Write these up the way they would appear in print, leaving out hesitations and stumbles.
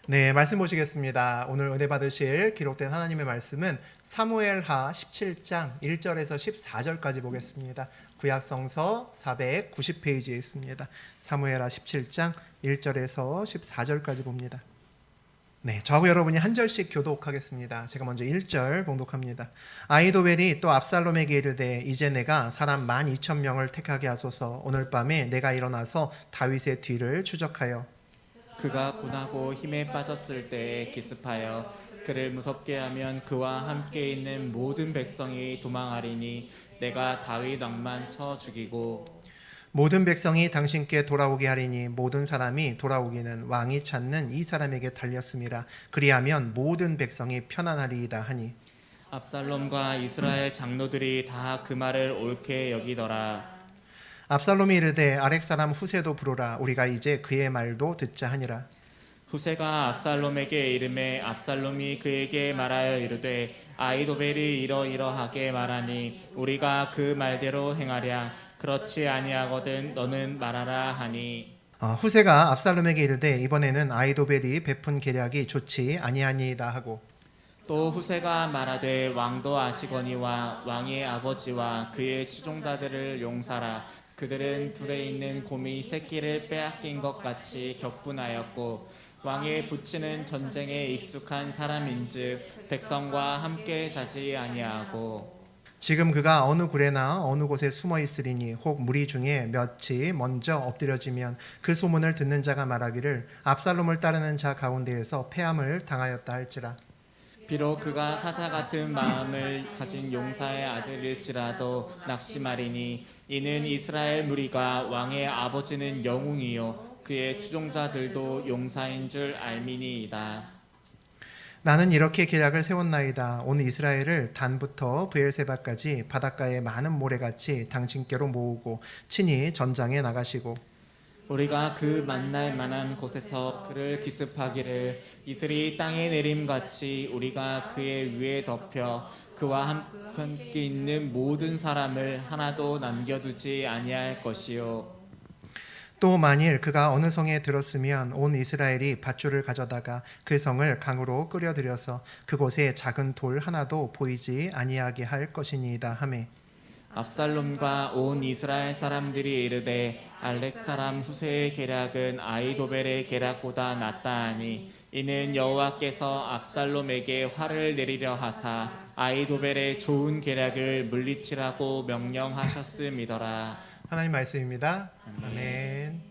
네, 말씀 보시겠습니다. 오늘 은혜 받으실 기록된 하나님의 말씀은 사무엘하 17장 1절에서 14절까지 보겠습니다. 구약성서 490페이지에 있습니다. 사무엘하 17장 1절에서 14절까지 봅니다. 네, 저하고 여러분이 한 절씩 교독하겠습니다. 제가 먼저 1절 봉독합니다. 아히도벨이 또 압살롬에게 이르되 이제 내가 사람 12,000명을 택하게 하소서. 오늘 밤에 내가 일어나서 다윗의 뒤를 추적하여 그가 고나고 힘에 빠졌을 때에 기습하여 그를 무섭게 하면 그와 함께 있는 모든 백성이 도망하리니 내가 다윗 왕만 쳐 죽이고 모든 백성이 당신께 돌아오게 하리니 모든 사람이 돌아오기는 왕이 찾는 이 사람에게 달렸음이라. 그리하면 모든 백성이 편안하리이다 하니 압살롬과 이스라엘 장로들이 다 그 말을 옳게 여기더라. 압살롬이 이르되 아렉 사람 후세도 부르라. 우리가 이제 그의 말도 듣자 하니라. 후세가 압살롬에게 이르매 압살롬이 그에게 말하여 이르되 아히도벨이 이러이러하게 말하니 우리가 그 말대로 행하랴. 그렇지 아니하거든 너는 말하라 하니 후세가 압살롬에게 이르되 이번에는 아히도벨이 베푼 계략이 좋지 아니하니이다 하고 또 후세가 말하되 왕도 아시거니와 왕의 아버지와 그의 추종자들을 용사라. 그들은 둘에 있는 곰이 새끼를 빼앗긴 것 같이 격분하였고 왕의 부치는 전쟁에 익숙한 사람인즉 백성과 함께 자지 아니하고 지금 그가 어느 굴에나 어느 곳에 숨어 있으리니 혹 무리 중에 몇이 먼저 엎드려지면 그 소문을 듣는 자가 말하기를 압살롬을 따르는 자 가운데에서 패함을 당하였다 할지라. 비록 그가 사자 같은 마음을 가진 용사의 아들일지라도 낙심하리니 이는 이스라엘 무리가 왕의 아버지는 영웅이요 그의 추종자들도 용사인 줄 알미니이다. 나는 이렇게 계략을 세웠나이다. 온 이스라엘을 단부터 브엘세바까지 바닷가의 많은 모래같이 당신께로 모으고 친히 전장에 나가시고 우리가 그 만날 만한 곳에서 그를 기습하기를 이슬이 땅에 내림같이 우리가 그의 위에 덮여 그와 함께 있는 모든 사람을 하나도 남겨두지 아니할 것이요. 또 만일 그가 어느 성에 들었으면 온 이스라엘이 밧줄을 가져다가 그 성을 강으로 끌어들여서 그곳에 작은 돌 하나도 보이지 아니하게 할 것이니이다 하매 압살롬과 온 이스라엘 사람들이 이르되 알렉 사람 후세의 계략은 아히도벨의 계략보다 낫다 하니 이는 여호와께서 압살롬에게 화를 내리려 하사 아히도벨의 좋은 계략을 물리치라고 명령하셨음이더라. 하나님 말씀입니다. 아멘.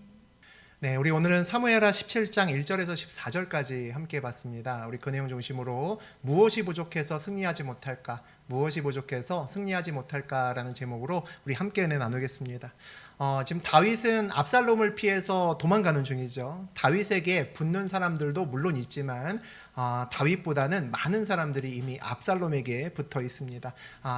네, 우리 오늘은 사무엘하 17장 1절에서 14절까지 함께 봤습니다. 우리 그 내용 중심으로 무엇이 부족해서 승리하지 못할까? 무엇이 부족해서 승리하지 못할까라는 제목으로 우리 함께 은혜 나누겠습니다. 지금 다윗은 압살롬을 피해서 도망가는 중이죠. 다윗에게 붙는 사람들도 물론 있지만 다윗보다는 많은 사람들이 이미 압살롬에게 붙어 있습니다.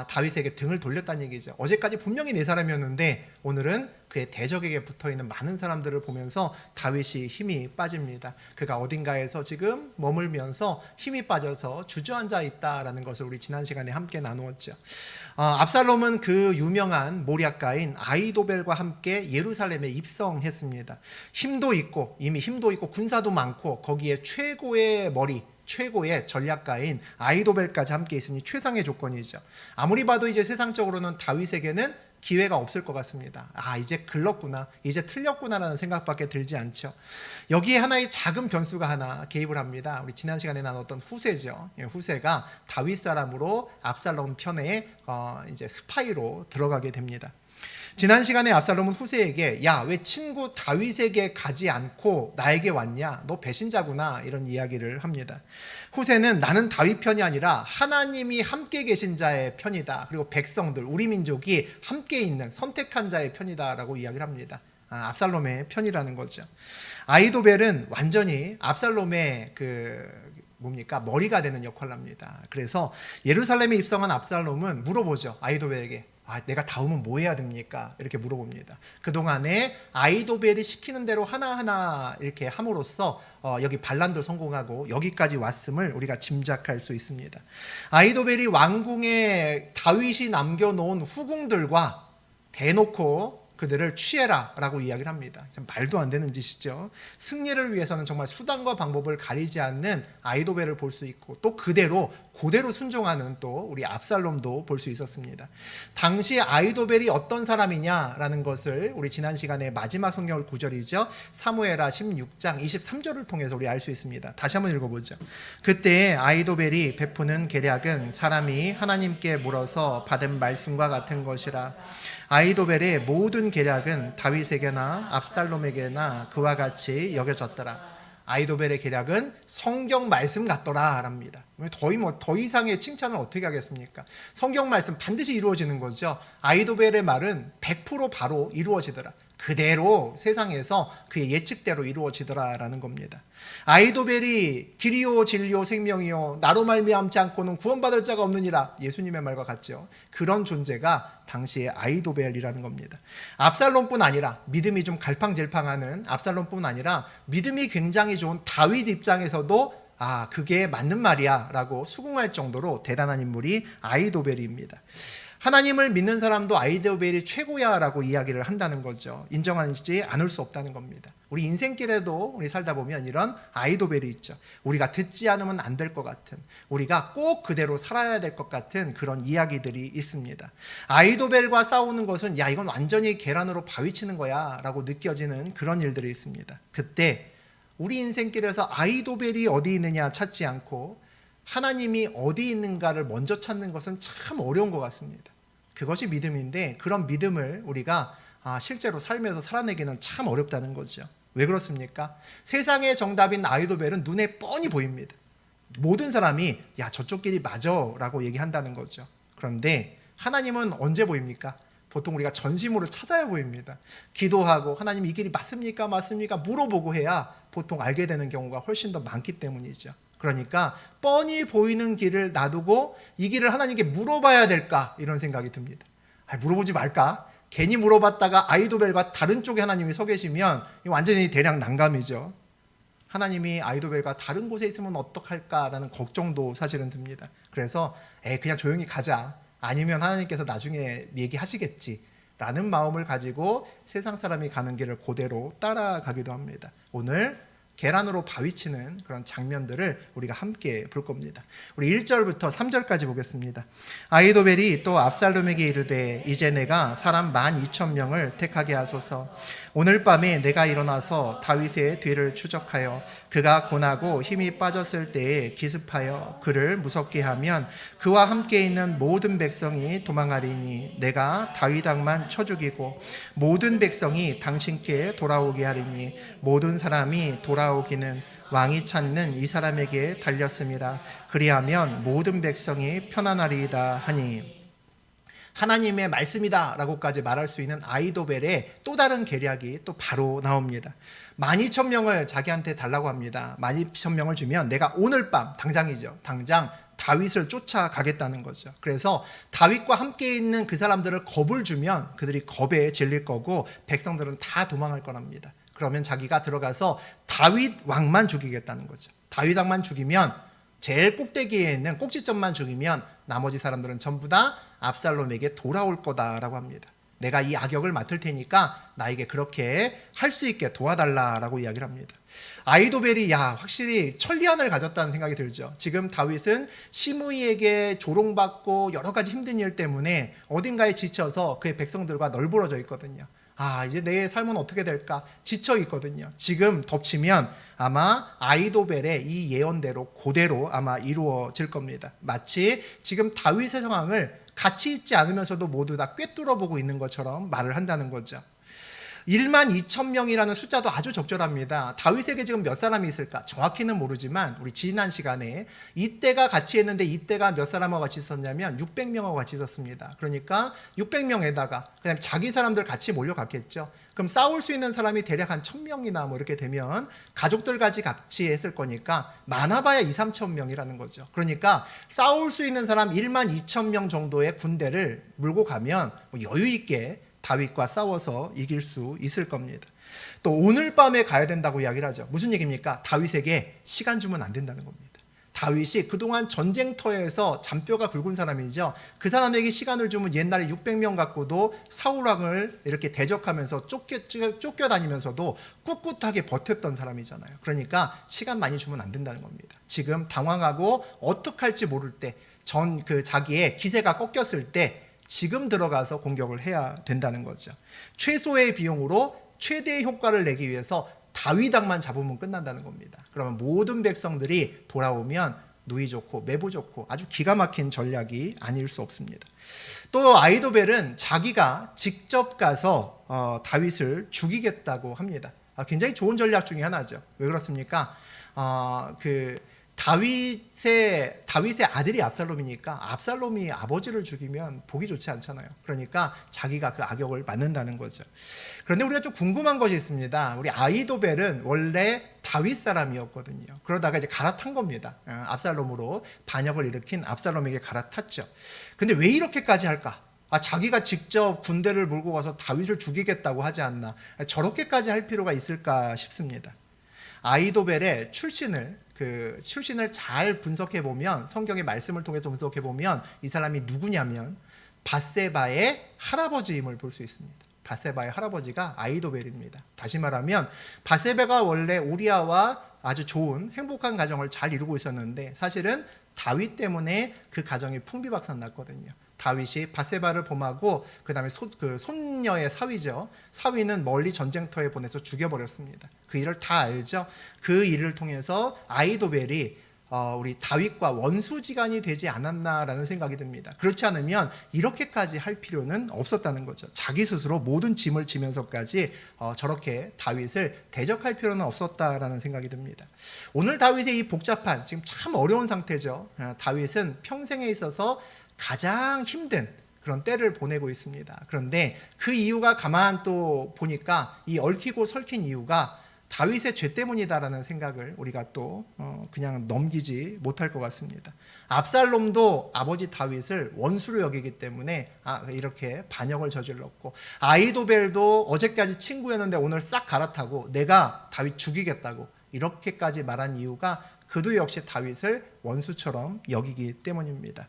다윗에게 등을 돌렸다는 얘기죠. 어제까지 분명히 네 사람이었는데 오늘은 그의 대적에게 붙어있는 많은 사람들을 보면서 다윗이 힘이 빠집니다. 그가 어딘가에서 지금 머물면서 힘이 빠져서 주저앉아 있다라는 것을 우리 지난 시간에 함께 나누었죠. 압살롬은 그 유명한 모략가인 아히도벨과 함께 예루살렘에 입성했습니다. 힘도 있고 이미 힘도 있고 군사도 많고 거기에 최고의 머리 최고의 전략가인 아히도벨까지 함께 있으니 최상의 조건이죠. 아무리 봐도 이제 세상적으로는 다윗에게는 기회가 없을 것 같습니다. 이제 글렀구나, 이제 틀렸구나라는 생각밖에 들지 않죠. 여기에 하나의 작은 변수가 하나 개입을 합니다. 우리 지난 시간에 나눴던 후세죠. 후세가 다윗 사람으로 압살롬 편에 이제 스파이로 들어가게 됩니다. 지난 시간에 압살롬은 후세에게 야, 왜 친구 다윗에게 가지 않고 나에게 왔냐? 너 배신자구나 이런 이야기를 합니다. 후세는 나는 다윗 편이 아니라 하나님이 함께 계신 자의 편이다. 그리고 백성들, 우리 민족이 함께 있는 선택한 자의 편이다라고 이야기를 합니다. 압살롬의 편이라는 거죠. 아히도벨은 완전히 압살롬의 머리가 되는 역할을 합니다. 그래서 예루살렘에 입성한 압살롬은 물어보죠. 아히도벨에게 내가 다음은 뭐 해야 됩니까? 이렇게 물어봅니다. 그동안에 아이도벨이 시키는 대로 하나하나 이렇게 함으로써 여기 반란도 성공하고 여기까지 왔음을 우리가 짐작할 수 있습니다. 아이도벨이 왕궁에 다윗이 남겨놓은 후궁들과 대놓고 그들을 취해라 라고 이야기를 합니다. 말도 안 되는 짓이죠. 승리를 위해서는 정말 수단과 방법을 가리지 않는 아이도벨을 볼 수 있고, 또 그대로 순종하는 또 우리 압살롬도 볼 수 있었습니다. 당시 아이도벨이 어떤 사람이냐라는 것을 우리 지난 시간에 마지막 성경 구절이죠, 사무엘하 16장 23절을 통해서 우리 알 수 있습니다. 다시 한번 읽어보죠. 그때 아이도벨이 베푸는 계략은 사람이 하나님께 물어서 받은 말씀과 같은 것이라. 아이도벨의 모든 계략은 다윗에게나 압살롬에게나 그와 같이 여겨졌더라. 아이도벨의 계략은 성경 말씀 같더라 랍니다. 더 이상의 칭찬을 어떻게 하겠습니까? 성경 말씀 반드시 이루어지는 거죠. 아이도벨의 말은 100% 바로 이루어지더라. 그대로 세상에서 그의 예측대로 이루어지더라라는 겁니다. 아이도벨이 길이요 진리요 생명이요 나로 말미암지 않고는 구원받을 자가 없느니라, 예수님의 말과 같죠. 그런 존재가 당시의 아이도벨이라는 겁니다. 압살롬뿐 아니라, 믿음이 좀 갈팡질팡하는 압살롬뿐 아니라 믿음이 굉장히 좋은 다윗 입장에서도 그게 맞는 말이야 라고 수긍할 정도로 대단한 인물이 아이도벨입니다. 하나님을 믿는 사람도 아이도벨이 최고야 라고 이야기를 한다는 거죠. 인정하지 않을 수 없다는 겁니다. 우리 인생길에도 우리 살다 보면 이런 아이도벨이 있죠. 우리가 듣지 않으면 안 될 것 같은, 우리가 꼭 그대로 살아야 될 것 같은 그런 이야기들이 있습니다. 아이도벨과 싸우는 것은 이건 완전히 계란으로 바위 치는 거야 라고 느껴지는 그런 일들이 있습니다. 그때 우리 인생길에서 아이도벨이 어디 있느냐 찾지 않고 하나님이 어디 있는가를 먼저 찾는 것은 참 어려운 것 같습니다. 그것이 믿음인데, 그런 믿음을 우리가 실제로 삶에서 살아내기는 참 어렵다는 거죠. 왜 그렇습니까? 세상의 정답인 아이도벨은 눈에 뻔히 보입니다. 모든 사람이 저쪽 길이 맞아 라고 얘기한다는 거죠. 그런데 하나님은 언제 보입니까? 보통 우리가 전심으로 찾아야 보입니다. 기도하고 하나님 이 길이 맞습니까? 물어보고 해야 보통 알게 되는 경우가 훨씬 더 많기 때문이죠. 그러니까 뻔히 보이는 길을 놔두고 이 길을 하나님께 물어봐야 될까, 이런 생각이 듭니다. 물어보지 말까? 괜히 물어봤다가 아이도벨과 다른 쪽에 하나님이 서 계시면 완전히 대략 난감이죠. 하나님이 아이도벨과 다른 곳에 있으면 어떡할까라는 걱정도 사실은 듭니다. 그래서 그냥 조용히 가자, 아니면 하나님께서 나중에 얘기하시겠지 라는 마음을 가지고 세상 사람이 가는 길을 그대로 따라가기도 합니다. 오늘 계란으로 바위치는 그런 장면들을 우리가 함께 볼 겁니다. 우리 1절부터 3절까지 보겠습니다. 아이도벨이 또 압살롬에게 이르되 이제 내가 사람 12,000명을 택하게 하소서. 오늘 밤에 내가 일어나서 다윗의 뒤를 추적하여 그가 고나고 힘이 빠졌을 때에 기습하여 그를 무섭게 하면 그와 함께 있는 모든 백성이 도망하리니 내가 다윗 왕만 쳐 죽이고 모든 백성이 당신께 돌아오게 하리니 모든 사람이 돌아오기는 왕이 찾는 이 사람에게 달렸습니다. 그리하면 모든 백성이 편안하리이다 하니, 하나님의 말씀이다 라고까지 말할 수 있는 아이도벨의 또 다른 계략이 또 바로 나옵니다. 12,000명을 자기한테 달라고 합니다. 12,000명을 주면 내가 오늘 밤, 당장이죠, 당장 다윗을 쫓아가겠다는 거죠. 그래서 다윗과 함께 있는 그 사람들을 겁을 주면 그들이 겁에 질릴 거고 백성들은 다 도망할 거랍니다. 그러면 자기가 들어가서 다윗 왕만 죽이겠다는 거죠. 다윗 왕만 죽이면, 제일 꼭대기에 있는 꼭지점만 죽이면 나머지 사람들은 전부 다 압살롬에게 돌아올 거다라고 합니다. 내가 이 악역을 맡을 테니까 나에게 그렇게 할 수 있게 도와달라라고 이야기를 합니다. 아이도벨이 확실히 천리안을 가졌다는 생각이 들죠. 지금 다윗은 시므이에게 조롱받고 여러 가지 힘든 일 때문에 어딘가에 지쳐서 그의 백성들과 널브러져 있거든요. 이제 내 삶은 어떻게 될까 지쳐 있거든요. 지금 덮치면 아마 아이도벨의 이 예언대로 그대로 아마 이루어질 겁니다. 마치 지금 다윗의 상황을 같이 있지 않으면서도 모두 다 꿰뚫어 보고 있는 것처럼 말을 한다는 거죠. 1만 2천 명이라는 숫자도 아주 적절합니다. 다윗에게 지금 몇 사람이 있을까? 정확히는 모르지만 우리 지난 시간에 이때가 같이 했는데 이때가 몇 사람하고 같이 있었냐면 600명하고 같이 있었습니다. 그러니까 600명에다가 그다음에 자기 사람들 같이 몰려갔겠죠. 그럼 싸울 수 있는 사람이 대략 한 1000명이나 뭐 이렇게 되면 가족들까지 같이 했을 거니까 많아봐야 2, 3천 명이라는 거죠. 그러니까 싸울 수 있는 사람 1만 2천 명 정도의 군대를 물고 가면 뭐 여유 있게 다윗과 싸워서 이길 수 있을 겁니다. 또 오늘 밤에 가야 된다고 이야기를 하죠. 무슨 얘기입니까? 다윗에게 시간 주면 안 된다는 겁니다. 다윗이 그동안 전쟁터에서 잔뼈가 굵은 사람이죠. 그 사람에게 시간을 주면 옛날에 600명 갖고도 사울왕을 이렇게 대적하면서 쫓겨다니면서도 꿋꿋하게 버텼던 사람이잖아요. 그러니까 시간 많이 주면 안 된다는 겁니다. 지금 당황하고 어떻게 할지 모를 때, 자기의 기세가 꺾였을 때 지금 들어가서 공격을 해야 된다는 거죠. 최소의 비용으로 최대의 효과를 내기 위해서 다윗왕만 잡으면 끝난다는 겁니다. 그러면 모든 백성들이 돌아오면 누이 좋고 매부 좋고 아주 기가 막힌 전략이 아닐 수 없습니다. 또 아이도벨은 자기가 직접 가서 다윗을 죽이겠다고 합니다. 굉장히 좋은 전략 중에 하나죠. 왜 그렇습니까? 다윗의 아들이 압살롬이니까 압살롬이 아버지를 죽이면 보기 좋지 않잖아요. 그러니까 자기가 그 악역을 맡는다는 거죠. 그런데 우리가 좀 궁금한 것이 있습니다. 우리 아이도벨은 원래 다윗 사람이었거든요. 그러다가 이제 갈아탄 겁니다. 압살롬으로 반역을 일으킨 압살롬에게 갈아탔죠. 근데 왜 이렇게까지 할까? 자기가 직접 군대를 몰고 가서 다윗을 죽이겠다고 하지 않나? 저렇게까지 할 필요가 있을까 싶습니다. 아이도벨의 출신을 잘 분석해 보면, 성경의 말씀을 통해서 분석해 보면 이 사람이 누구냐면 밧세바의 할아버지임을 볼 수 있습니다. 밧세바의 할아버지가 아이도벨입니다. 다시 말하면 밧세바가 원래 우리아와 아주 좋은 행복한 가정을 잘 이루고 있었는데 사실은 다윗 때문에 그 가정이 풍비박산 났거든요. 다윗이 밧세바를 범하고 그 다음에 손녀의 사위죠. 사위는 멀리 전쟁터에 보내서 죽여버렸습니다. 그 일을 다 알죠. 그 일을 통해서 아이도벨이 우리 다윗과 원수지간이 되지 않았나라는 생각이 듭니다. 그렇지 않으면 이렇게까지 할 필요는 없었다는 거죠. 자기 스스로 모든 짐을 지면서까지 저렇게 다윗을 대적할 필요는 없었다라는 생각이 듭니다. 오늘 다윗의 이 복잡한, 지금 참 어려운 상태죠. 다윗은 평생에 있어서 가장 힘든 그런 때를 보내고 있습니다. 그런데 그 이유가 가만 또 보니까 이 얽히고 설킨 이유가 다윗의 죄 때문이다라는 생각을 우리가 또 그냥 넘기지 못할 것 같습니다. 압살롬도 아버지 다윗을 원수로 여기기 때문에 이렇게 반역을 저질렀고, 아이도벨도 어제까지 친구였는데 오늘 싹 갈아타고 내가 다윗 죽이겠다고 이렇게까지 말한 이유가 그도 역시 다윗을 원수처럼 여기기 때문입니다.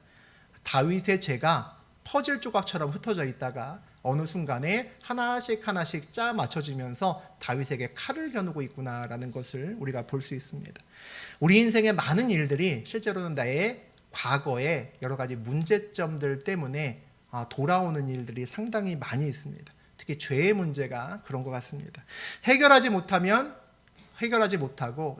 다윗의 죄가 퍼즐 조각처럼 흩어져 있다가 어느 순간에 하나씩 짜 맞춰지면서 다윗에게 칼을 겨누고 있구나라는 것을 우리가 볼 수 있습니다. 우리 인생의 많은 일들이 실제로는 나의 과거의 여러 가지 문제점들 때문에 돌아오는 일들이 상당히 많이 있습니다. 특히 죄의 문제가 그런 것 같습니다. 해결하지 못하고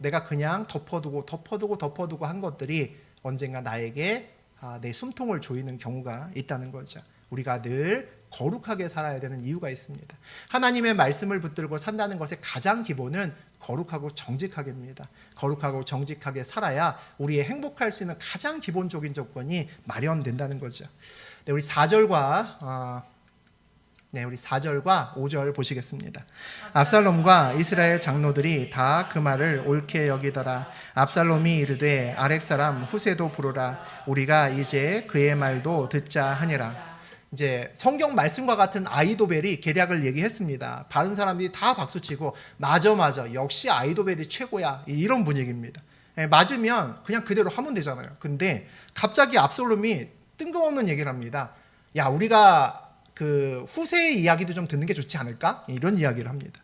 내가 그냥 덮어두고 한 것들이 언젠가 나에게 내 숨통을 조이는 경우가 있다는 거죠. 우리가 늘 거룩하게 살아야 되는 이유가 있습니다. 하나님의 말씀을 붙들고 산다는 것의 가장 기본은 거룩하고 정직하게입니다. 거룩하고 정직하게 살아야 우리의 행복할 수 있는 가장 기본적인 조건이 마련된다는 거죠. 네, 우리 4절과 5절 보시겠습니다. 압살롬과 이스라엘 장로들이 다 그 말을 옳게 여기더라. 압살롬이 이르되 아렉 사람 후세도 부르라. 우리가 이제 그의 말도 듣자 하니라. 이제 성경 말씀과 같은 아이도벨이 계략을 얘기했습니다. 다른 사람들이 다 박수치고 맞아 역시 아이도벨이 최고야 이런 분위기입니다. 맞으면 그냥 그대로 하면 되잖아요. 근데 갑자기 압살롬이 뜬금없는 얘기를 합니다. 우리가 그 후세의 이야기도 좀 듣는 게 좋지 않을까? 이런 이야기를 합니다.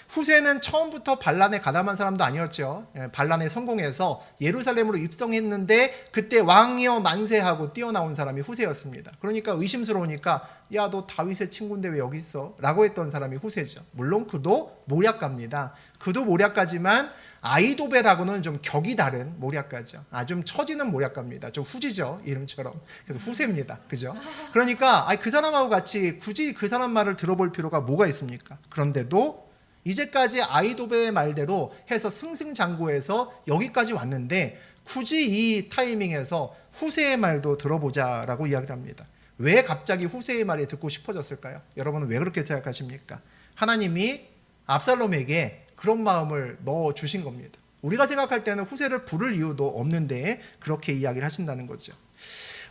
후세는 처음부터 반란에 가담한 사람도 아니었죠. 반란에 성공해서 예루살렘으로 입성했는데 그때 왕이여 만세하고 뛰어나온 사람이 후세였습니다. 그러니까 의심스러우니까 야, 너 다윗의 친구인데 왜 여기 있어? 라고 했던 사람이 후세죠. 물론 그도 모략가입니다. 그도 모략가지만 아이도벨하고는 좀 격이 다른 모략가죠. 좀 처지는 모략가입니다. 좀 후지죠, 이름처럼. 그래서 후세입니다. 그죠? 그러니까 그 사람하고 같이 굳이 그 사람 말을 들어볼 필요가 뭐가 있습니까? 그런데도 이제까지 아이도벨의 말대로 해서 승승장구해서 여기까지 왔는데 굳이 이 타이밍에서 후세의 말도 들어보자라고 이야기합니다. 왜 갑자기 후세의 말이 듣고 싶어졌을까요? 여러분은 왜 그렇게 생각하십니까? 하나님이 압살롬에게 그런 마음을 넣어주신 겁니다. 우리가 생각할 때는 후세를 부를 이유도 없는데 그렇게 이야기를 하신다는 거죠.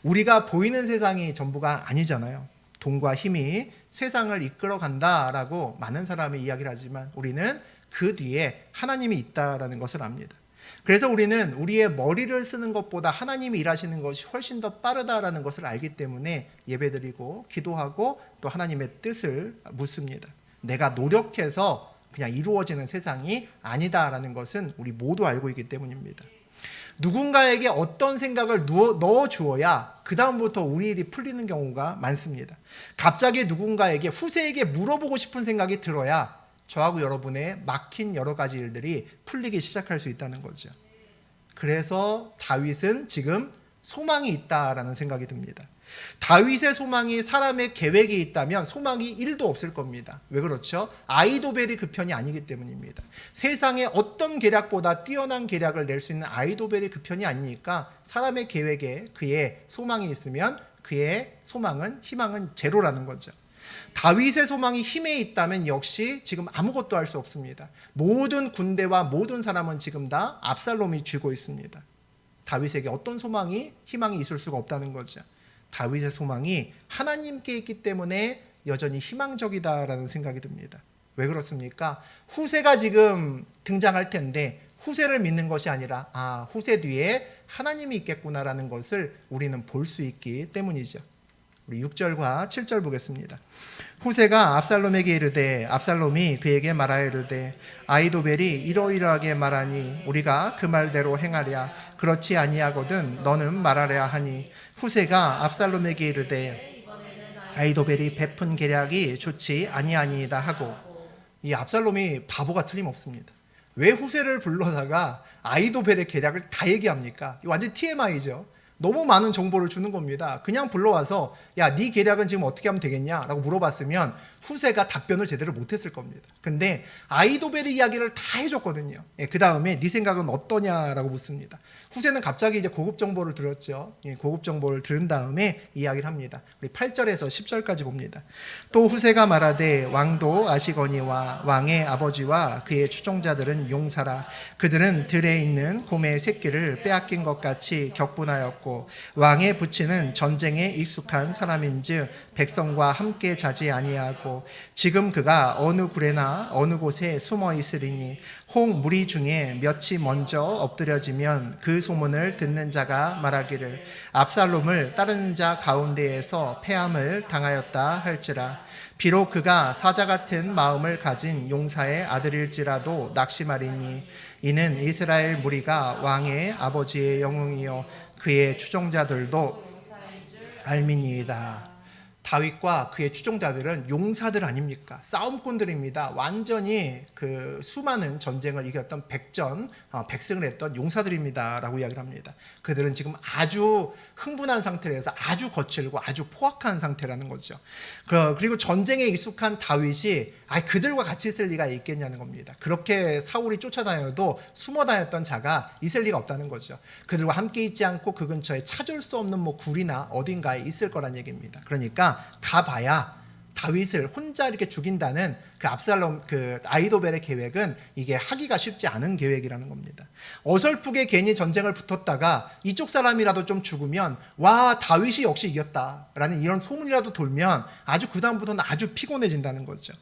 우리가 보이는 세상이 전부가 아니잖아요. 돈과 힘이 세상을 이끌어 간다라고 많은 사람이 이야기를 하지만 우리는 그 뒤에 하나님이 있다라는 것을 압니다. 그래서 우리는 우리의 머리를 쓰는 것보다 하나님이 일하시는 것이 훨씬 더 빠르다라는 것을 알기 때문에 예배드리고 기도하고 또 하나님의 뜻을 묻습니다. 내가 노력해서 그냥 이루어지는 세상이 아니다라는 것은 우리 모두 알고 있기 때문입니다. 누군가에게 어떤 생각을 넣어 주어야 그 다음부터 우리 일이 풀리는 경우가 많습니다. 갑자기 누군가에게 후세에게 물어보고 싶은 생각이 들어야 저하고 여러분의 막힌 여러 가지 일들이 풀리기 시작할 수 있다는 거죠. 그래서 다윗은 지금 소망이 있다라는 생각이 듭니다. 다윗의 소망이 사람의 계획이 있다면 소망이 1도 없을 겁니다. 왜 그렇죠? 아이도벨이 그 편이 아니기 때문입니다. 세상에 어떤 계략보다 뛰어난 계략을 낼 수 있는 아이도벨이 그 편이 아니니까 사람의 계획에 그의 소망이 있으면 그의 소망은 희망은 제로라는 거죠. 다윗의 소망이 힘에 있다면 역시 지금 아무것도 할 수 없습니다. 모든 군대와 모든 사람은 지금 다 압살롬이 쥐고 있습니다. 다윗에게 어떤 소망이 희망이 있을 수가 없다는 거죠. 다윗의 소망이 하나님께 있기 때문에 여전히 희망적이다라는 생각이 듭니다. 왜 그렇습니까? 후세가 지금 등장할 텐데 후세를 믿는 것이 아니라 후세 뒤에 하나님이 있겠구나라는 것을 우리는 볼 수 있기 때문이죠. 우리 6절과 7절 보겠습니다. 후세가 압살롬에게 이르되 압살롬이 그에게 말하여 이르되 아이도벨이 이러이러하게 말하니 우리가 그 말대로 행하랴. 그렇지 아니하거든 너는 말하랴 하니 후세가 압살롬에게 이르되 아이도벨이 베푼 계략이 좋지 아니하니이다 하고. 이 압살롬이 바보가 틀림없습니다. 왜 후세를 불러다가 아이도벨의 계략을 다 얘기합니까? 완전 TMI죠. 너무 많은 정보를 주는 겁니다. 그냥 불러와서 야, 네 계략은 지금 어떻게 하면 되겠냐? 라고 물어봤으면 후세가 답변을 제대로 못했을 겁니다. 근데 아이도벨의 이야기를 다 해줬거든요. 그 다음에 네 생각은 어떠냐라고 묻습니다. 후세는 갑자기 이제 고급 정보를 들었죠. 고급 정보를 들은 다음에 이야기를 합니다. 우리 8절에서 10절까지 봅니다. 또 후세가 말하되 왕도 아시거니와 왕의 아버지와 그의 추종자들은 용사라. 그들은 들에 있는 곰의 새끼를 빼앗긴 것 같이 격분하였고 왕의 부친은 전쟁에 익숙한 사람인즉 백성과 함께 자지 아니하고 지금 그가 어느 굴에나 어느 곳에 숨어 있으리니 홍 무리 중에 몇이 먼저 엎드려지면 그 소문을 듣는 자가 말하기를 압살롬을 따르는 자 가운데에서 패함을 당하였다 할지라. 비록 그가 사자 같은 마음을 가진 용사의 아들일지라도 낙심하리니 이는 이스라엘 무리가 왕의 아버지의 영웅이요 그의 추종자들도 알미니이다. 다윗과 그의 추종자들은 용사들 아닙니까? 싸움꾼들입니다. 완전히 그 수많은 전쟁을 이겼던 백승을 했던 용사들입니다 라고 이야기를 합니다. 그들은 지금 아주 흥분한 상태에서 아주 거칠고 아주 포악한 상태라는 거죠. 그리고 전쟁에 익숙한 다윗이 그들과 같이 있을 리가 있겠냐는 겁니다. 그렇게 사울이 쫓아다녀도 숨어 다녔던 자가 있을 리가 없다는 거죠. 그들과 함께 있지 않고 그 근처에 찾을 수 없는 굴이나 어딘가에 있을 거란 얘기입니다. 그러니까 가봐야 다윗을 혼자 이렇게 죽인다는 그 압살롬, 그 아이도벨의 계획은 이게 하기가 쉽지 않은 계획이라는 겁니다. 어설프게 괜히 전쟁을 붙었다가 이쪽 사람이라도 좀 죽으면 와, 다윗이 역시 이겼다라는 이런 소문이라도 돌면 아주 그 다음부터는 아주 피곤해진다는 거죠.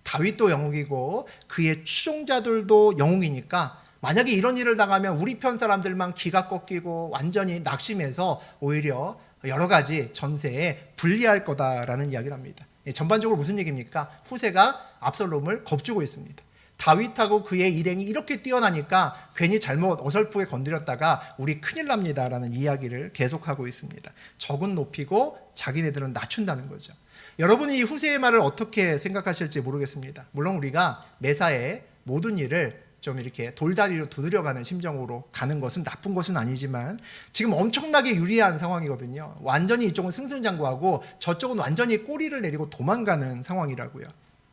다윗도 영웅이고 그의 추종자들도 영웅이니까 만약에 이런 일을 당하면 우리 편 사람들만 기가 꺾이고 완전히 낙심해서 오히려 여러 가지 전세에 불리할 거다라는 이야기를 합니다. 전반적으로 무슨 얘기입니까? 후세가 압살롬을 겁주고 있습니다. 다윗하고 그의 일행이 이렇게 뛰어나니까 괜히 잘못 어설프게 건드렸다가 우리 큰일 납니다라는 이야기를 계속하고 있습니다. 적은 높이고 자기네들은 낮춘다는 거죠. 여러분이 이 후세의 말을 어떻게 생각하실지 모르겠습니다. 물론 우리가 매사에 모든 일을 좀 이렇게 돌다리로 두드려가는 심정으로 가는 것은 나쁜 것은 아니지만 지금 엄청나게 유리한 상황이거든요. 완전히 이쪽은 승승장구하고 저쪽은 완전히 꼬리를 내리고 도망가는 상황이라고요.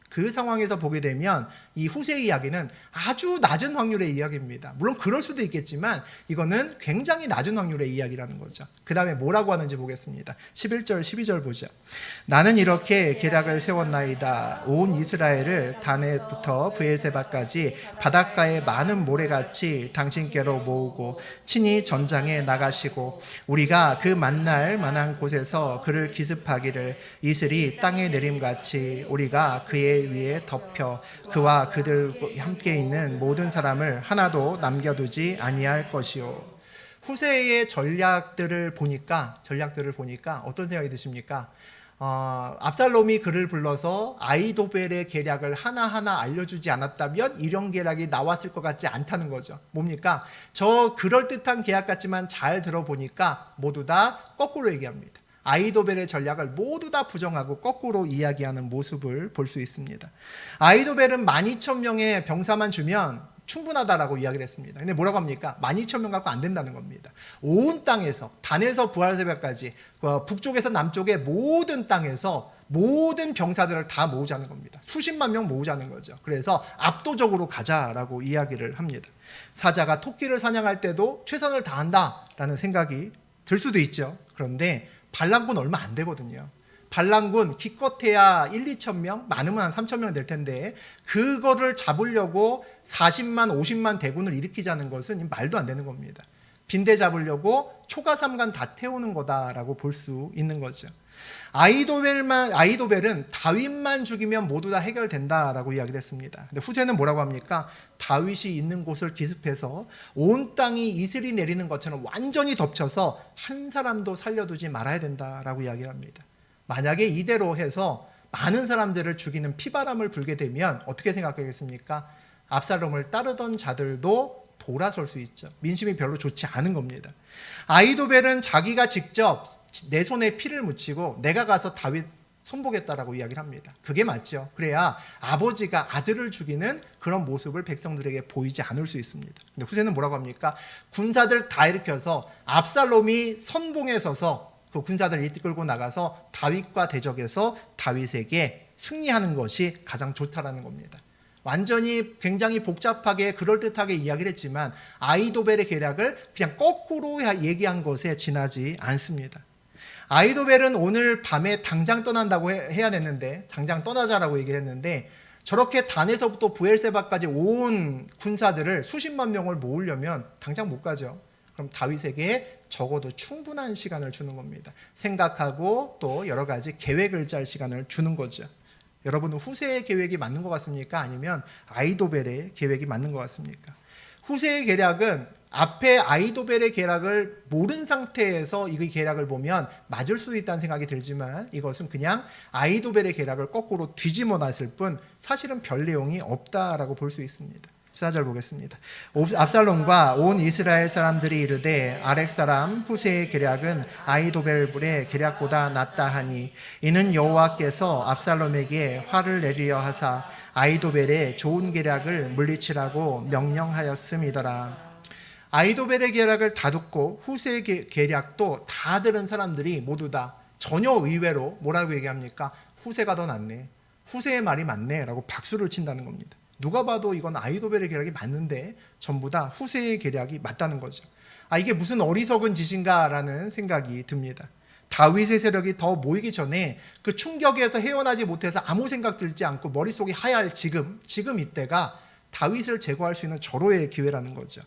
그 상황에서 보게 되면 이 후세의 이야기는 아주 낮은 확률의 이야기입니다. 물론 그럴 수도 있겠지만 이거는 굉장히 낮은 확률의 이야기라는 거죠. 그 다음에 뭐라고 하는지 보겠습니다. 11절 12절 보죠. 나는 이렇게 계략을 세웠나이다. 온 이스라엘을 다네부터 브에세바까지 바닷가의 많은 모래같이 당신께로 모으고 친히 전장에 나가시고 우리가 그 만날 만한 곳에서 그를 기습하기를 이슬이 땅에 내림같이 우리가 그의 위에 덮여 그와 그들 함께 있는 모든 사람을 하나도 남겨두지 아니할 것이요. 후세의 전략들을 보니까 어떤 생각이 드십니까? 압살롬이 그를 불러서 아이도벨의 계략을 하나하나 알려주지 않았다면 이런 계략이 나왔을 것 같지 않다는 거죠. 뭡니까? 저 그럴듯한 계략 같지만 잘 들어보니까 모두 다 거꾸로 얘기합니다. 아이도벨의 전략을 모두 다 부정하고 거꾸로 이야기하는 모습을 볼 수 있습니다. 아이도벨은 12,000명의 병사만 주면 충분하다라고 이야기를 했습니다. 근데 뭐라고 합니까? 12,000명 갖고 안 된다는 겁니다. 온 땅에서 단에서 부활새벽까지 북쪽에서 남쪽의 모든 땅에서 모든 병사들을 다 모으자는 겁니다. 수십만 명 모으자는 거죠. 그래서 압도적으로 가자라고 이야기를 합니다. 사자가 토끼를 사냥할 때도 최선을 다한다라는 생각이 들 수도 있죠. 그런데 반란군 얼마 안 되거든요. 반란군 기껏해야 1, 2천 명, 많으면 한 3천 명 될 텐데 그거를 잡으려고 40만, 50만 대군을 일으키자는 것은 말도 안 되는 겁니다. 빈대 잡으려고 초가삼간 다 태우는 거다라고 볼 수 있는 거죠. 아이도벨은 다윗만 죽이면 모두 다 해결된다라고 이야기를 했습니다. 근데 후세는 뭐라고 합니까? 다윗이 있는 곳을 기습해서 온 땅이 이슬이 내리는 것처럼 완전히 덮쳐서 한 사람도 살려두지 말아야 된다라고 이야기합니다. 만약에 이대로 해서 많은 사람들을 죽이는 피바람을 불게 되면 어떻게 생각하겠습니까? 압살롬을 따르던 자들도 돌아설 수 있죠. 민심이 별로 좋지 않은 겁니다. 아이도벨은 자기가 직접 내 손에 피를 묻히고 내가 가서 다윗 손보겠다라고 이야기를 합니다. 그게 맞죠. 그래야 아버지가 아들을 죽이는 그런 모습을 백성들에게 보이지 않을 수 있습니다. 근데 후세는 뭐라고 합니까? 군사들 다 일으켜서 압살롬이 선봉에 서서 그 군사들을 이끌고 나가서 다윗과 대적해서 다윗에게 승리하는 것이 가장 좋다라는 겁니다. 완전히 굉장히 복잡하게 그럴듯하게 이야기를 했지만 아이도벨의 계략을 그냥 거꾸로 얘기한 것에 지나지 않습니다. 아이도벨은 오늘 밤에 당장 떠난다고 해야 됐는데 당장 떠나자라고 얘기를 했는데 저렇게 단에서부터 부엘세바까지 온 군사들을 수십만 명을 모으려면 당장 못 가죠. 그럼 다윗에게 적어도 충분한 시간을 주는 겁니다. 생각하고 또 여러 가지 계획을 짤 시간을 주는 거죠. 여러분은 후세의 계획이 맞는 것 같습니까? 아니면 아이도벨의 계획이 맞는 것 같습니까? 후세의 계략은 앞에 아이도벨의 계략을 모른 상태에서 이 계략을 보면 맞을 수도 있다는 생각이 들지만 이것은 그냥 아이도벨의 계략을 거꾸로 뒤집어 놨을 뿐 사실은 별 내용이 없다라고 볼 수 있습니다. 14절 보겠습니다. 압살롬과 온 이스라엘 사람들이 이르되 아렉 사람 후세의 계략은 아이도벨의 계략보다 낫다 하니 이는 여호와께서 압살롬에게 화를 내리려 하사 아이도벨의 좋은 계략을 물리치라고 명령하였음이더라. 아이도벨의 계략을 다 듣고 후세의 계략도 다 들은 사람들이 모두 다 전혀 의외로 뭐라고 얘기합니까? 후세가 더 낫네. 후세의 말이 맞네 라고 박수를 친다는 겁니다. 누가 봐도 이건 아이도벨의 계략이 맞는데 전부 다 후세의 계략이 맞다는 거죠. 이게 무슨 어리석은 짓인가라는 생각이 듭니다. 다윗의 세력이 더 모이기 전에 그 충격에서 헤어나지 못해서 아무 생각 들지 않고 머릿속이 하얄 지금 이때가 다윗을 제거할 수 있는 절호의 기회라는 거죠.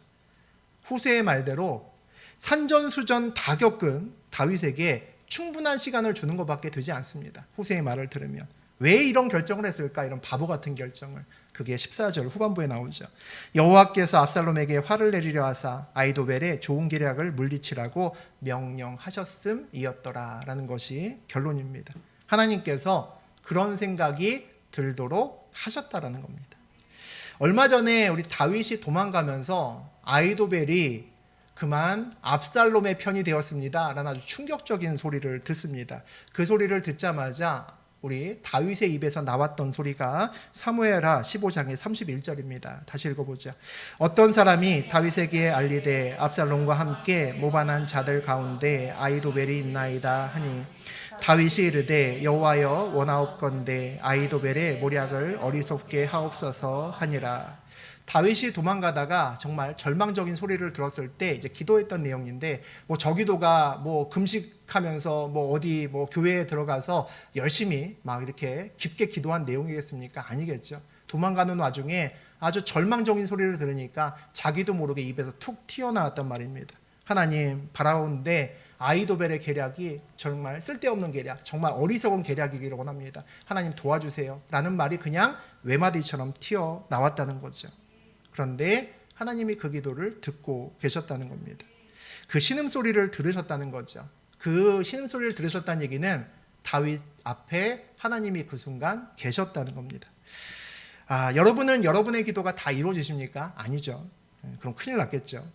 후세의 말대로 산전수전 다 겪은 다윗에게 충분한 시간을 주는 것밖에 되지 않습니다. 후세의 말을 들으면 왜 이런 결정을 했을까? 이런 바보 같은 결정을. 그게 14절 후반부에 나오죠. 여호와께서 압살롬에게 화를 내리려 하사 아이도벨의 좋은 계략을 물리치라고 명령하셨음이었더라라는 것이 결론입니다. 하나님께서 그런 생각이 들도록 하셨다라는 겁니다. 얼마 전에 우리 다윗이 도망가면서 아이도벨이 그만 압살롬의 편이 되었습니다 라는 아주 충격적인 소리를 듣습니다. 그 소리를 듣자마자 우리 다윗의 입에서 나왔던 소리가 사무엘하 15장의 31절입니다. 다시 읽어보자. 어떤 사람이 다윗에게 알리되 압살롬과 함께 모반한 자들 가운데 아이도벨이 있나이다 하니 다윗이 이르되 여호와여 원하옵건대 아이도벨의 모략을 어리석게 하옵소서 하니라. 다윗이 도망가다가 정말 절망적인 소리를 들었을 때 이제 기도했던 내용인데, 뭐 저 기도가 뭐 금식하면서 뭐 어디 뭐 교회에 들어가서 열심히 막 이렇게 깊게 기도한 내용이겠습니까? 아니겠죠. 도망가는 와중에 아주 절망적인 소리를 들으니까 자기도 모르게 입에서 툭 튀어나왔단 말입니다. 하나님 바라온데 아이도벨의 계략이 정말 쓸데없는 계략, 정말 어리석은 계략이기를 원합니다. 하나님 도와주세요 라는 말이 그냥 외마디처럼 튀어나왔다는 거죠. 그런데 하나님이 그 기도를 듣고 계셨다는 겁니다. 그 신음소리를 들으셨다는 거죠. 그 신음소리를 들으셨다는 얘기는 다윗 앞에 하나님이 그 순간 계셨다는 겁니다. 여러분은 여러분의 기도가 다 이루어지십니까? 아니죠. 그럼 큰일 났겠죠.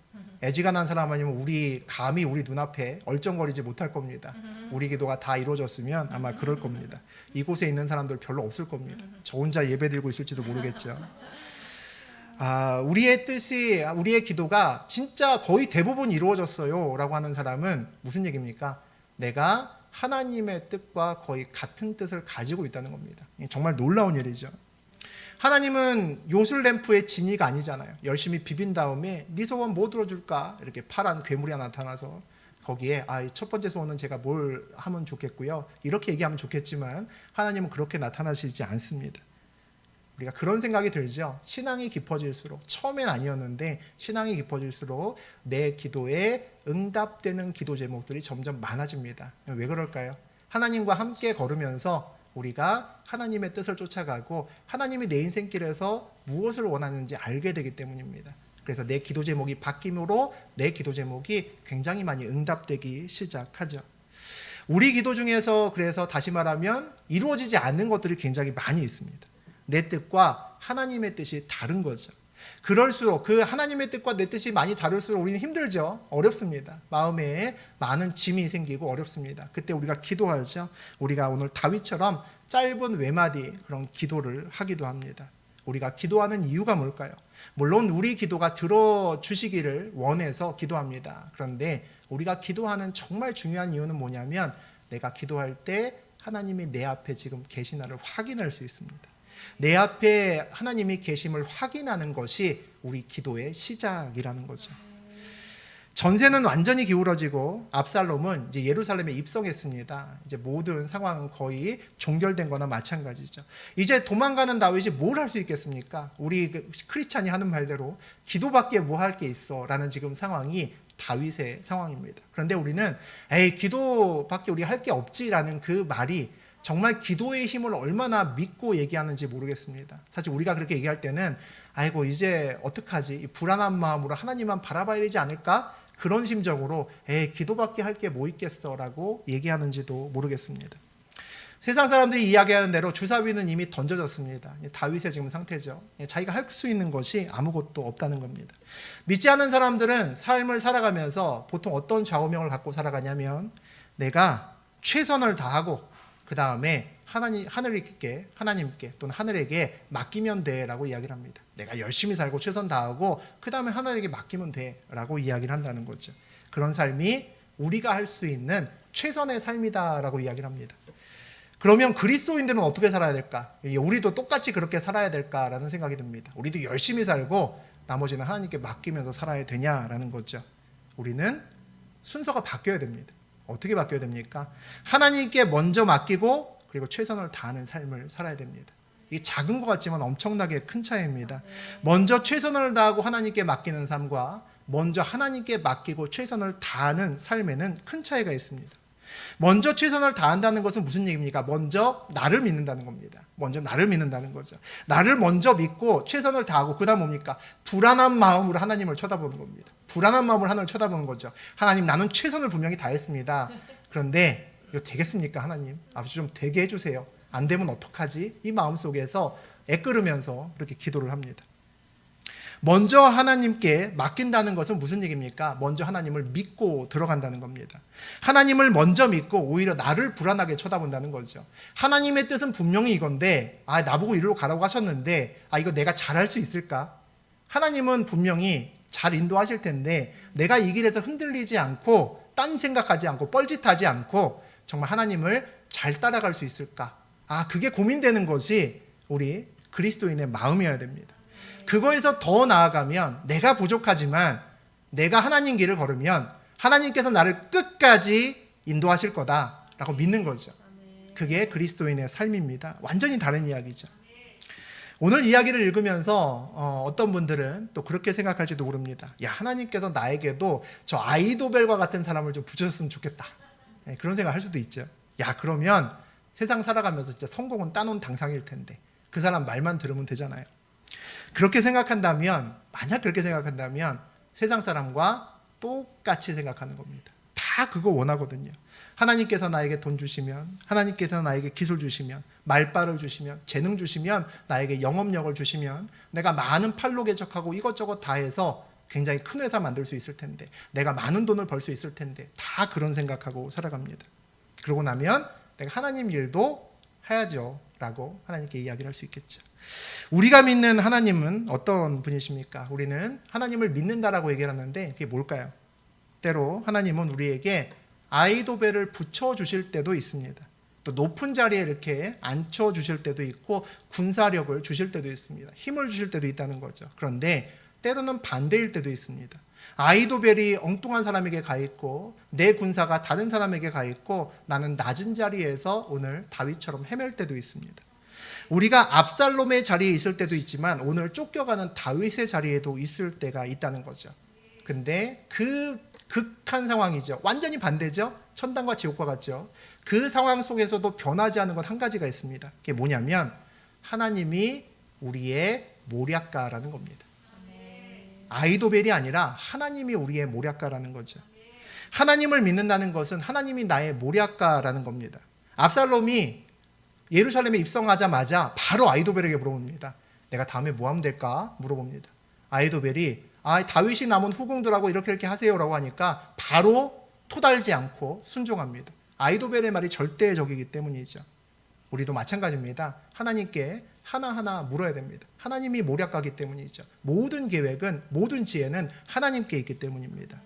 애지간한 사람 아니면 감히 우리 눈앞에 얼쩡거리지 못할 겁니다. 우리 기도가 다 이루어졌으면 아마 그럴 겁니다. 이곳에 있는 사람들 별로 없을 겁니다. 저 혼자 예배 드리고 있을지도 모르겠죠. 우리의 뜻이, 우리의 기도가 진짜 거의 대부분 이루어졌어요 라고 하는 사람은 무슨 얘기입니까? 내가 하나님의 뜻과 거의 같은 뜻을 가지고 있다는 겁니다. 정말 놀라운 일이죠. 하나님은 요술램프의 진이가 아니잖아요. 열심히 비빈 다음에 네 소원 뭐 들어줄까? 이렇게 파란 괴물이 하나 나타나서 거기에 첫 번째 소원은 제가 뭘 하면 좋겠고요, 이렇게 얘기하면 좋겠지만 하나님은 그렇게 나타나시지 않습니다. 우리가 그런 생각이 들죠. 신앙이 깊어질수록, 처음엔 아니었는데 신앙이 깊어질수록 내 기도에 응답되는 기도 제목들이 점점 많아집니다. 왜 그럴까요? 하나님과 함께 걸으면서 우리가 하나님의 뜻을 쫓아가고 하나님이 내 인생길에서 무엇을 원하는지 알게 되기 때문입니다. 그래서 내 기도 제목이 바뀜으로 내 기도 제목이 굉장히 많이 응답되기 시작하죠. 우리 기도 중에서 그래서 다시 말하면 이루어지지 않는 것들이 굉장히 많이 있습니다. 내 뜻과 하나님의 뜻이 다른 거죠. 그럴수록 그 하나님의 뜻과 내 뜻이 많이 다를수록 우리는 힘들죠. 어렵습니다. 마음에 많은 짐이 생기고 어렵습니다. 그때 우리가 기도하죠. 우리가 오늘 다윗처럼 짧은 외마디 그런 기도를 하기도 합니다. 우리가 기도하는 이유가 뭘까요? 물론 우리 기도가 들어주시기를 원해서 기도합니다. 그런데 우리가 기도하는 정말 중요한 이유는 뭐냐면 내가 기도할 때 하나님이 내 앞에 지금 계시나를 확인할 수 있습니다. 내 앞에 하나님이 계심을 확인하는 것이 우리 기도의 시작이라는 거죠. 전세는 완전히 기울어지고 압살롬은 이제 예루살렘에 입성했습니다. 이제 모든 상황은 거의 종결된 거나 마찬가지죠. 이제 도망가는 다윗이 뭘 할 수 있겠습니까? 우리 크리스찬이 하는 말대로 기도밖에 뭐 할 게 있어 라는 지금 상황이 다윗의 상황입니다. 그런데 우리는 기도밖에 우리 할 게 없지라는 그 말이 정말 기도의 힘을 얼마나 믿고 얘기하는지 모르겠습니다. 사실 우리가 그렇게 얘기할 때는 아이고 이제 어떡하지? 불안한 마음으로 하나님만 바라봐야 되지 않을까? 그런 심정으로 기도밖에 할 게 뭐 있겠어 라고 얘기하는지도 모르겠습니다. 세상 사람들이 이야기하는 대로 주사위는 이미 던져졌습니다. 다윗의 지금 상태죠. 자기가 할 수 있는 것이 아무것도 없다는 겁니다. 믿지 않는 사람들은 삶을 살아가면서 보통 어떤 좌우명을 갖고 살아가냐면 내가 최선을 다하고 그 다음에 하나님께 또는 하늘에게 맡기면 돼라고 이야기를 합니다. 내가 열심히 살고 최선 다하고 그 다음에 하나님에게 맡기면 돼라고 이야기를 한다는 거죠. 그런 삶이 우리가 할 수 있는 최선의 삶이다라고 이야기를 합니다. 그러면 그리스도인들은 어떻게 살아야 될까? 우리도 똑같이 그렇게 살아야 될까라는 생각이 듭니다. 우리도 열심히 살고 나머지는 하나님께 맡기면서 살아야 되냐라는 거죠. 우리는 순서가 바뀌어야 됩니다. 어떻게 바뀌어야 됩니까? 하나님께 먼저 맡기고 그리고 최선을 다하는 삶을 살아야 됩니다. 이게 작은 것 같지만 엄청나게 큰 차이입니다. 먼저 최선을 다하고 하나님께 맡기는 삶과 먼저 하나님께 맡기고 최선을 다하는 삶에는 큰 차이가 있습니다. 먼저 최선을 다한다는 것은 무슨 얘기입니까? 먼저 나를 믿는다는 겁니다. 먼저 나를 믿는다는 거죠. 나를 먼저 믿고 최선을 다하고 그 다음 뭡니까? 불안한 마음으로 하나님을 쳐다보는 겁니다. 불안한 마음으로 하나님을 쳐다보는 거죠. 하나님 나는 최선을 분명히 다했습니다. 그런데 이거 되겠습니까? 하나님 아버지 좀 되게 해주세요. 안 되면 어떡하지? 이 마음속에서 애끓으면서 그렇게 기도를 합니다. 먼저 하나님께 맡긴다는 것은 무슨 얘기입니까? 먼저 하나님을 믿고 들어간다는 겁니다. 하나님을 먼저 믿고 오히려 나를 불안하게 쳐다본다는 거죠. 하나님의 뜻은 분명히 이건데 나보고 이리로 가라고 하셨는데 이거 내가 잘할 수 있을까? 하나님은 분명히 잘 인도하실 텐데 내가 이 길에서 흔들리지 않고 딴 생각하지 않고 뻘짓하지 않고 정말 하나님을 잘 따라갈 수 있을까? 그게 고민되는 것이 우리 그리스도인의 마음이어야 됩니다. 그거에서 더 나아가면 내가 부족하지만 내가 하나님 길을 걸으면 하나님께서 나를 끝까지 인도하실 거다라고 믿는 거죠. 그게 그리스도인의 삶입니다. 완전히 다른 이야기죠. 오늘 이야기를 읽으면서 어떤 분들은 또 그렇게 생각할지도 모릅니다. 하나님께서 나에게도 저 아이도벨과 같은 사람을 좀 붙여줬으면 좋겠다. 그런 생각할 수도 있죠. 그러면 세상 살아가면서 진짜 성공은 따놓은 당상일 텐데 그 사람 말만 들으면 되잖아요. 그렇게 생각한다면, 만약 그렇게 생각한다면 세상 사람과 똑같이 생각하는 겁니다. 다 그거 원하거든요. 하나님께서 나에게 돈 주시면, 하나님께서 나에게 기술 주시면, 말빨을 주시면, 재능 주시면, 나에게 영업력을 주시면 내가 많은 팔로 개척하고 이것저것 다 해서 굉장히 큰 회사 만들 수 있을 텐데, 내가 많은 돈을 벌 수 있을 텐데, 다 그런 생각하고 살아갑니다. 그러고 나면 내가 하나님 일도 해야죠 라고 하나님께 이야기를 할 수 있겠죠. 우리가 믿는 하나님은 어떤 분이십니까? 우리는 하나님을 믿는다라고 얘기를 하는데 그게 뭘까요? 때로 하나님은 우리에게 아이도벨을 붙여주실 때도 있습니다. 또 높은 자리에 이렇게 앉혀주실 때도 있고 군사력을 주실 때도 있습니다. 힘을 주실 때도 있다는 거죠. 그런데 때로는 반대일 때도 있습니다. 아이도벨이 엉뚱한 사람에게 가 있고 내 군사가 다른 사람에게 가 있고 나는 낮은 자리에서 오늘 다윗처럼 헤맬 때도 있습니다. 우리가 압살롬의 자리에 있을 때도 있지만 오늘 쫓겨가는 다윗의 자리에도 있을 때가 있다는 거죠. 근데 그 극한 상황이죠. 완전히 반대죠. 천당과 지옥과 같죠. 그 상황 속에서도 변하지 않는 것 한 가지가 있습니다. 그게 뭐냐면 하나님이 우리의 모략가라는 겁니다. 아이도벨이 아니라 하나님이 우리의 모략가라는 거죠. 하나님을 믿는다는 것은 하나님이 나의 모략가라는 겁니다. 압살롬이 예루살렘에 입성하자마자 바로 아이도벨에게 물어봅니다. 내가 다음에 뭐 하면 될까? 물어봅니다. 아이도벨이 다윗이 남은 후궁들하고 이렇게 하세요라고 하니까 바로 토달지 않고 순종합니다. 아이도벨의 말이 절대적이기 때문이죠. 우리도 마찬가지입니다. 하나님께 하나하나 물어야 됩니다. 하나님이 모략가기 때문이죠. 모든 계획은, 모든 지혜는 하나님께 있기 때문입니다.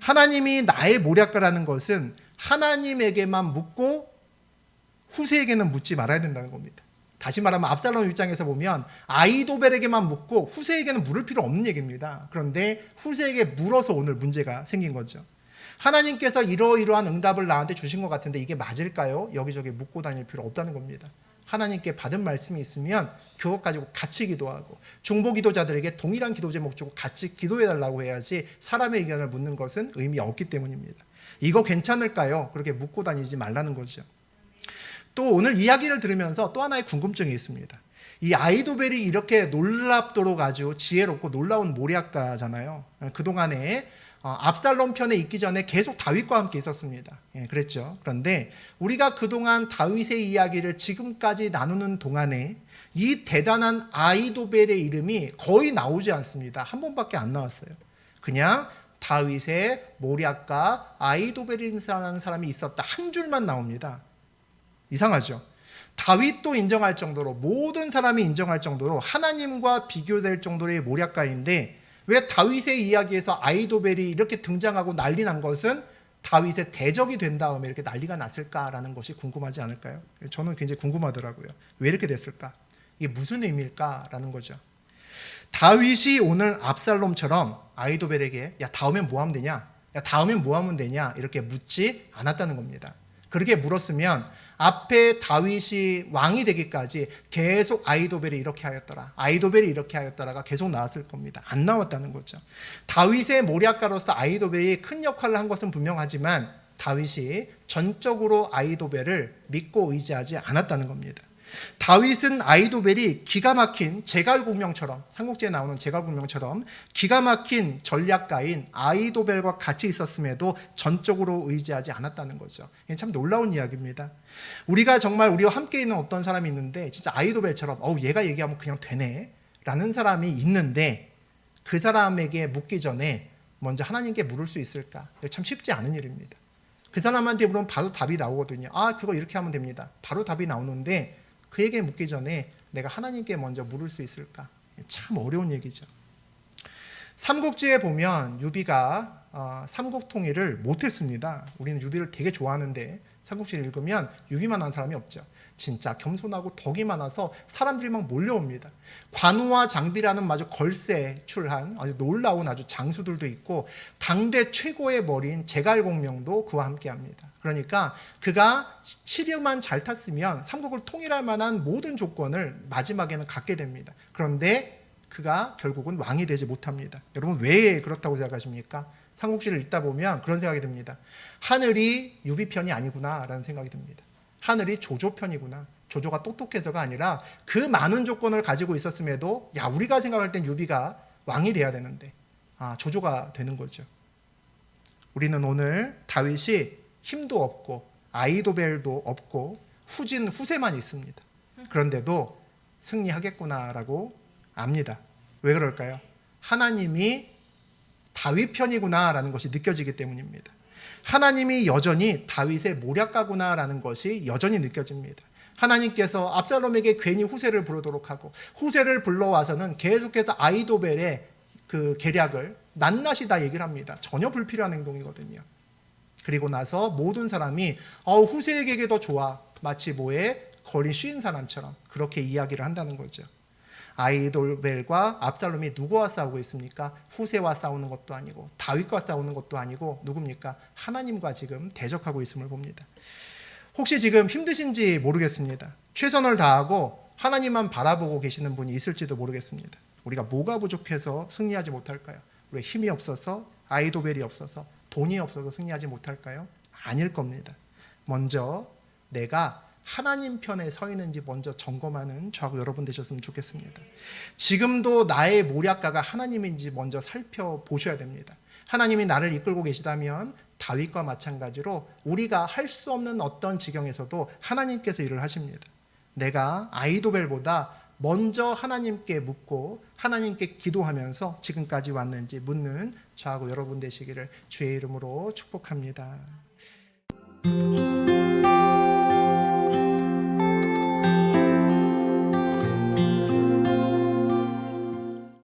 하나님이 나의 모략가라는 것은 하나님에게만 묻고 후세에게는 묻지 말아야 된다는 겁니다. 다시 말하면 압살롬 입장에서 보면 아이도벨에게만 묻고 후세에게는 물을 필요 없는 얘기입니다. 그런데 후세에게 물어서 오늘 문제가 생긴 거죠. 하나님께서 이러이러한 응답을 나한테 주신 것 같은데 이게 맞을까요? 여기저기 묻고 다닐 필요 없다는 겁니다. 하나님께 받은 말씀이 있으면 그것 가지고 같이 기도하고 중보 기도자들에게 동일한 기도 제목 주고 같이 기도해달라고 해야지 사람의 의견을 묻는 것은 의미 없기 때문입니다. 이거 괜찮을까요? 그렇게 묻고 다니지 말라는 거죠. 또 오늘 이야기를 들으면서 또 하나의 궁금증이 있습니다. 이 아이도벨이 이렇게 놀랍도록 아주 지혜롭고 놀라운 모략가잖아요. 그동안에 압살롬 편에 있기 전에 계속 다윗과 함께 있었습니다. 그랬죠. 그런데 우리가 그동안 다윗의 이야기를 지금까지 나누는 동안에 이 대단한 아이도벨의 이름이 거의 나오지 않습니다. 한 번밖에 안 나왔어요. 그냥 다윗의 모략가 아이도벨이라는 사람이 있었다. 한 줄만 나옵니다. 이상하죠. 다윗도 인정할 정도로 모든 사람이 인정할 정도로 하나님과 비교될 정도의 모략가인데 왜 다윗의 이야기에서 아이도벨이 이렇게 등장하고 난리 난 것은 다윗의 대적이 된 다음에 이렇게 난리가 났을까라는 것이 궁금하지 않을까요? 저는 굉장히 궁금하더라고요. 왜 이렇게 됐을까? 이게 무슨 의미일까라는 거죠. 다윗이 오늘 압살롬처럼 아이도벨에게 다음엔 뭐 하면 되냐? 다음엔 뭐 하면 되냐? 이렇게 묻지 않았다는 겁니다. 그렇게 물었으면 앞에 다윗이 왕이 되기까지 계속 아이도벨이 이렇게 하였더라. 아이도벨이 이렇게 하였더라가 계속 나왔을 겁니다. 안 나왔다는 거죠. 다윗의 모략가로서 아이도벨이 큰 역할을 한 것은 분명하지만 다윗이 전적으로 아이도벨을 믿고 의지하지 않았다는 겁니다. 다윗은 아이도벨이 기가 막힌 제갈공명처럼 삼국지에 나오는 제갈공명처럼 기가 막힌 전략가인 아이도벨과 같이 있었음에도 전적으로 의지하지 않았다는 거죠. 이게 참 놀라운 이야기입니다. 우리가 정말 우리와 함께 있는 어떤 사람이 있는데 진짜 아이도벨처럼 얘가 얘기하면 그냥 되네 라는 사람이 있는데 그 사람에게 묻기 전에 먼저 하나님께 물을 수 있을까? 참 쉽지 않은 일입니다. 그 사람한테 물으면 바로 답이 나오거든요. 아, 그거 이렇게 하면 됩니다. 바로 답이 나오는데 그에게 묻기 전에 내가 하나님께 먼저 물을 수 있을까? 참 어려운 얘기죠. 삼국지에 보면 유비가 삼국통일을 못했습니다. 우리는 유비를 되게 좋아하는데 삼국지를 읽으면 유비만한 사람이 없죠. 진짜 겸손하고 덕이 많아서 사람들이 막 몰려옵니다. 관우와 장비라는 아주 걸세출한 아주 놀라운 아주 장수들도 있고 당대 최고의 머리인 제갈공명도 그와 함께합니다. 그러니까 그가 치료만 잘 탔으면 삼국을 통일할 만한 모든 조건을 마지막에는 갖게 됩니다. 그런데 그가 결국은 왕이 되지 못합니다. 여러분 왜 그렇다고 생각하십니까? 삼국지를 읽다 보면 그런 생각이 듭니다. 하늘이 유비 편이 아니구나 라는 생각이 듭니다. 하늘이 조조 편이구나. 조조가 똑똑해서가 아니라 그 많은 조건을 가지고 있었음에도 야 우리가 생각할 땐 유비가 왕이 돼야 되는데 조조가 되는 거죠. 우리는 오늘 다윗이 힘도 없고 아이도벨도 없고 후진 후세만 있습니다. 그런데도 승리하겠구나라고 압니다. 왜 그럴까요? 하나님이 다윗 편이구나라는 것이 느껴지기 때문입니다. 하나님이 여전히 다윗의 모략가구나라는 것이 여전히 느껴집니다. 하나님께서 압살롬에게 괜히 후세를 부르도록 하고 후세를 불러와서는 계속해서 아이도벨의 그 계략을 낱낱이 다 얘기를 합니다. 전혀 불필요한 행동이거든요. 그리고 나서 모든 사람이 후세에게 더 좋아. 마치 뭐에 거리 쉬인 사람처럼 그렇게 이야기를 한다는 거죠. 아이도벨과 압살롬이 누구와 싸우고 있습니까? 후세와 싸우는 것도 아니고 다윗과 싸우는 것도 아니고 누굽니까? 하나님과 지금 대적하고 있음을 봅니다. 혹시 지금 힘드신지 모르겠습니다. 최선을 다하고 하나님만 바라보고 계시는 분이 있을지도 모르겠습니다. 우리가 뭐가 부족해서 승리하지 못할까요? 우리 힘이 없어서, 아이도벨이 없어서, 돈이 없어서 승리하지 못할까요? 아닐 겁니다. 먼저 내가 하나님 편에 서 있는지 먼저 점검하는 저하고 여러분 되셨으면 좋겠습니다. 지금도 나의 모략가가 하나님인지 먼저 살펴보셔야 됩니다. 하나님이 나를 이끌고 계시다면 다윗과 마찬가지로 우리가 할 수 없는 어떤 지경에서도 하나님께서 일을 하십니다. 내가 아이도벨보다 먼저 하나님께 묻고 하나님께 기도하면서 지금까지 왔는지 묻는 저하고 여러분 되시기를 주의 이름으로 축복합니다.